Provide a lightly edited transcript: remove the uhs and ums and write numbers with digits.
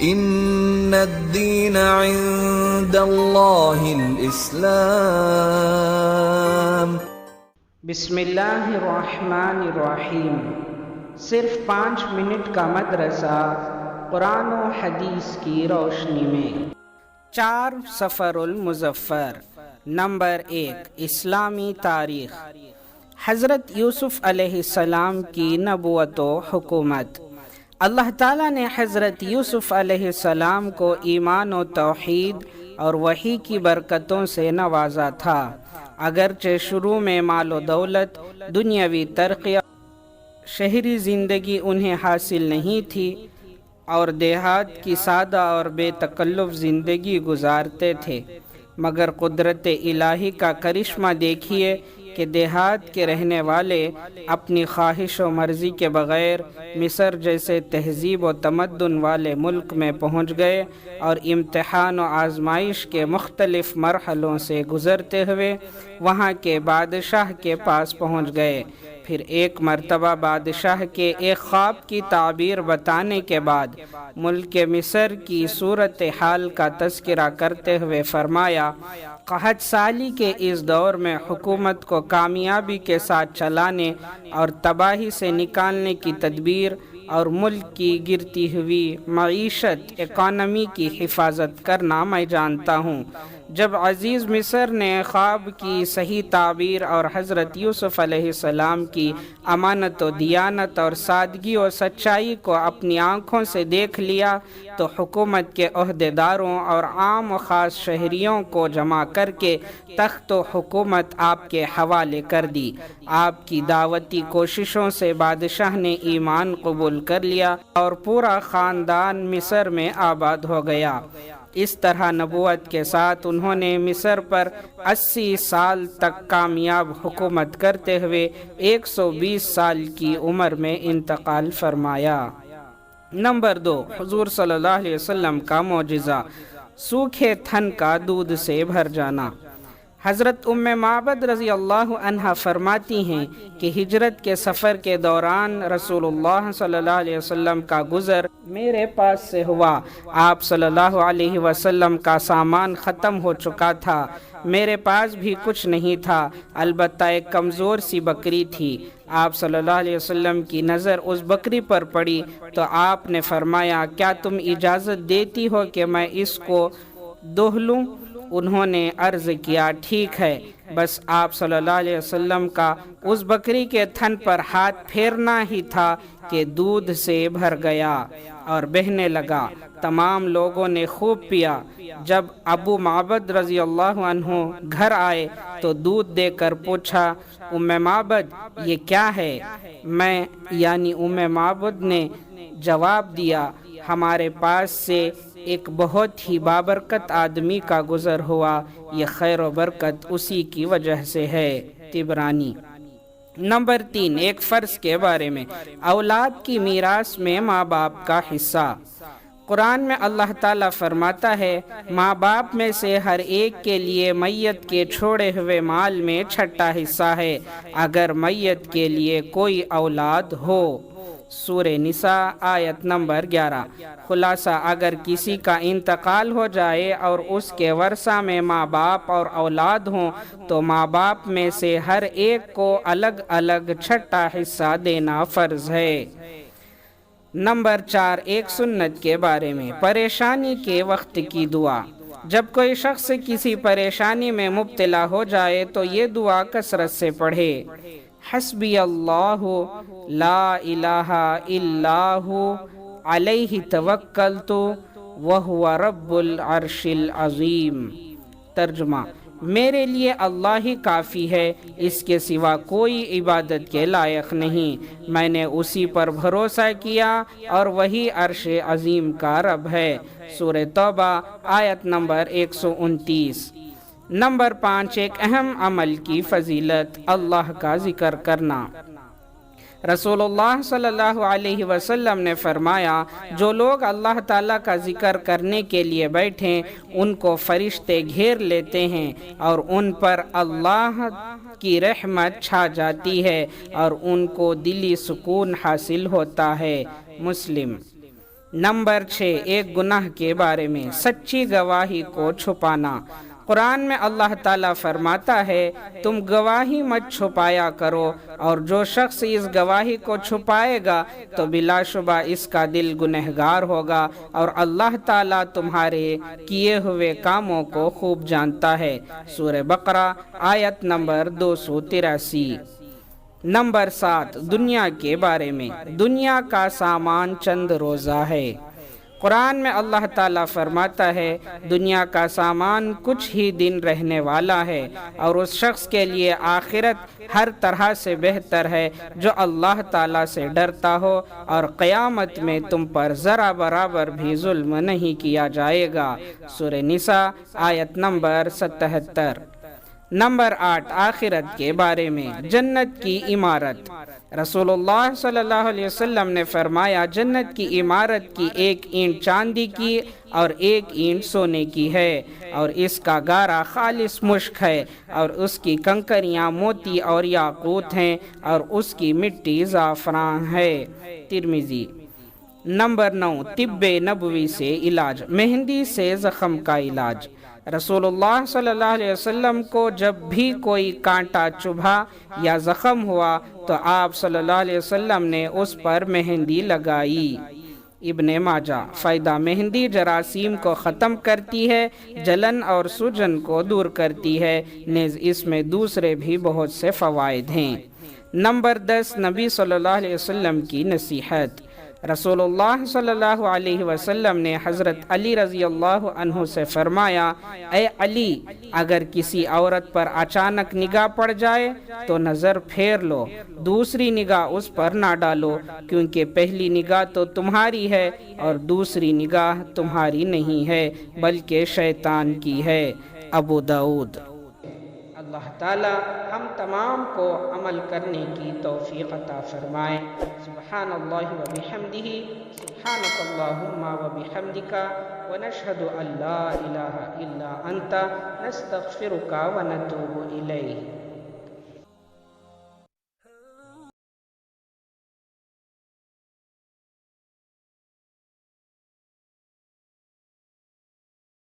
ان الدین عند اللہ الاسلام۔ بسم اللہ الرحمن الرحیم۔ صرف 5 منٹ کا مدرسہ قرآن و حدیث کی روشنی میں۔ 4 سفر المظفر۔ نمبر 1، اسلامی تاریخ۔ حضرت یوسف علیہ السلام کی نبوت و حکومت۔ اللہ تعالیٰ نے حضرت یوسف علیہ السلام کو ایمان و توحید اور وحی کی برکتوں سے نوازا تھا، اگرچہ شروع میں مال و دولت، دنیاوی ترقی، شہری زندگی انہیں حاصل نہیں تھی اور دیہات کی سادہ اور بے تکلف زندگی گزارتے تھے، مگر قدرت الہی کا کرشمہ دیکھیے کہ دیہات کے رہنے والے اپنی خواہش و مرضی کے بغیر مصر جیسے تہذیب و تمدن والے ملک میں پہنچ گئے اور امتحان و آزمائش کے مختلف مرحلوں سے گزرتے ہوئے وہاں کے بادشاہ کے پاس پہنچ گئے۔ پھر ایک مرتبہ بادشاہ کے ایک خواب کی تعبیر بتانے کے بعد ملک مصر کی صورتحال کا تذکرہ کرتے ہوئے فرمایا، قحط سالی کے اس دور میں حکومت کو کامیابی کے ساتھ چلانے اور تباہی سے نکالنے کی تدبیر اور ملک کی گرتی ہوئی معیشت اکانومی کی حفاظت کرنا میں جانتا ہوں۔ جب عزیز مصر نے خواب کی صحیح تعبیر اور حضرت یوسف علیہ السلام کی امانت و دیانت اور سادگی و سچائی کو اپنی آنکھوں سے دیکھ لیا تو حکومت کے عہدیداروں اور عام و خاص شہریوں کو جمع کر کے تخت و حکومت آپ کے حوالے کر دی۔ آپ کی دعوتی کوششوں سے بادشاہ نے ایمان قبول کر لیا اور پورا خاندان مصر میں آباد ہو گیا۔ اس طرح نبوت کے ساتھ انہوں نے مصر پر 80 سال تک کامیاب حکومت کرتے ہوئے 120 سال کی عمر میں انتقال فرمایا۔ نمبر 2، حضور صلی اللہ علیہ وسلم کا معجزہ، سوکھے تھن کا دودھ سے بھر جانا۔ حضرت ام معبد رضی اللہ عنہا فرماتی ہیں کہ ہجرت کے سفر کے دوران رسول اللہ صلی اللہ علیہ وسلم کا گزر میرے پاس سے ہوا۔ آپ صلی اللہ علیہ وسلم کا سامان ختم ہو چکا تھا، میرے پاس بھی کچھ نہیں تھا، البتہ ایک کمزور سی بکری تھی۔ آپ صلی اللہ علیہ وسلم کی نظر اس بکری پر پڑی تو آپ نے فرمایا، کیا تم اجازت دیتی ہو کہ میں اس کو دوہ لوں؟ انہوں نے عرض کیا، ٹھیک ہے۔ بس آپ صلی اللہ علیہ وسلم کا اس بکری کے تھن پر ہاتھ پھیرنا ہی تھا کہ دودھ سے بھر گیا اور بہنے لگا۔ تمام لوگوں نے خوب پیا۔ جب ابو معبد رضی اللہ عنہ گھر آئے تو دودھ دے کر پوچھا، ام معبد یہ کیا ہے؟ میں یعنی ام معبد نے جواب دیا، ہمارے پاس سے ایک بہت ہی بابرکت آدمی کا گزر ہوا، یہ خیر و برکت اسی کی وجہ سے ہے۔ طبرانی۔ نمبر 3، ایک فرض کے بارے میں، اولاد کی میراث میں ماں باپ کا حصہ۔ قرآن میں اللہ تعالیٰ فرماتا ہے، ماں باپ میں سے ہر ایک کے لیے میت کے چھوڑے ہوئے مال میں چھٹا حصہ ہے اگر میت کے لیے کوئی اولاد ہو۔ سورہ نساء آیت نمبر 11۔ خلاصہ، اگر کسی کا انتقال ہو جائے اور اس کے ورثہ میں ماں باپ اور اولاد ہوں تو ماں باپ میں سے ہر ایک کو الگ الگ چھٹا حصہ دینا فرض ہے۔ نمبر 4، ایک سنت کے بارے میں، پریشانی کے وقت کی دعا۔ جب کوئی شخص کسی پریشانی میں مبتلا ہو جائے تو یہ دعا کثرت سے پڑھے، حسبی اللہ لا الہ الا ہو علیہ توکلت وہو رب العرش العظیم۔ ترجمہ، میرے لیے اللہ ہی کافی ہے، اس کے سوا کوئی عبادت کے لائق نہیں، میں نے اسی پر بھروسہ کیا اور وہی عرش عظیم کا رب ہے۔ سورہ توبہ آیت نمبر 129۔ نمبر 5، ایک اہم عمل کی فضیلت، اللہ کا ذکر کرنا۔ رسول اللہ صلی اللہ علیہ وسلم نے فرمایا، جو لوگ اللہ تعالیٰ کا ذکر کرنے کے لیے بیٹھیں ان کو فرشتے گھیر لیتے ہیں اور ان پر اللہ کی رحمت چھا جاتی ہے اور ان کو دلی سکون حاصل ہوتا ہے۔ مسلم۔ نمبر 6، ایک گناہ کے بارے میں سچی گواہی کو چھپانا۔ قرآن میں اللہ تعالیٰ فرماتا ہے تم گواہی مت چھپایا کرو، اور جو شخص اس گواہی کو چھپائے گا تو بلا شبہ اس کا دل گنہگار ہوگا، اور اللہ تعالیٰ تمہارے کیے ہوئے کاموں کو خوب جانتا ہے۔ سورہ بقرہ آیت نمبر 283۔ نمبر 7، دنیا کے بارے میں دنیا کا سامان چند روزہ ہے۔ قرآن میں اللہ تعالیٰ فرماتا ہے دنیا کا سامان کچھ ہی دن رہنے والا ہے، اور اس شخص کے لیے آخرت ہر طرح سے بہتر ہے جو اللہ تعالیٰ سے ڈرتا ہو، اور قیامت میں تم پر ذرا برابر بھی ظلم نہیں کیا جائے گا۔ سورہ نساء آیت نمبر 77۔ نمبر 8، آخرت کے بارے میں جنت کی عمارت۔ رسول اللہ صلی اللہ علیہ وسلم نے فرمایا جنت کی عمارت کی ایک اینٹ چاندی کی اور ایک اینٹ سونے کی ہے، اور اس کا گارا خالص مشک ہے، اور اس کی کنکریاں موتی اور یاقوت ہیں، اور اس کی مٹی زعفران ہے۔ ترمذی۔ نمبر 9، طب نبوی سے علاج، مہندی سے زخم کا علاج۔ رسول اللہ صلی اللہ علیہ وسلم کو جب بھی کوئی کانٹا چبھا یا زخم ہوا تو آپ صلی اللہ علیہ وسلم نے اس پر مہندی لگائی۔ ابن ماجہ۔ فائدہ، مہندی جراثیم کو ختم کرتی ہے، جلن اور سوجن کو دور کرتی ہے، نیز اس میں دوسرے بھی بہت سے فوائد ہیں۔ نمبر 10، نبی صلی اللہ علیہ وسلم کی نصیحت۔ رسول اللہ صلی اللہ علیہ وسلم نے حضرت علی رضی اللہ عنہ سے فرمایا، اے علی، اگر کسی عورت پر اچانک نگاہ پڑ جائے تو نظر پھیر لو، دوسری نگاہ اس پر نہ ڈالو، کیونکہ پہلی نگاہ تو تمہاری ہے اور دوسری نگاہ تمہاری نہیں ہے بلکہ شیطان کی ہے۔ ابو داؤد۔ اللہ تعالی ہم تمام کو عمل کرنے کی توفیق عطا فرمائے۔ سبحان اللہ و بحمدہ، سبحانک اللہم و بحمدک، ونشہد ان لا الہ الا انت، نستغفرک و نتوب الیہ۔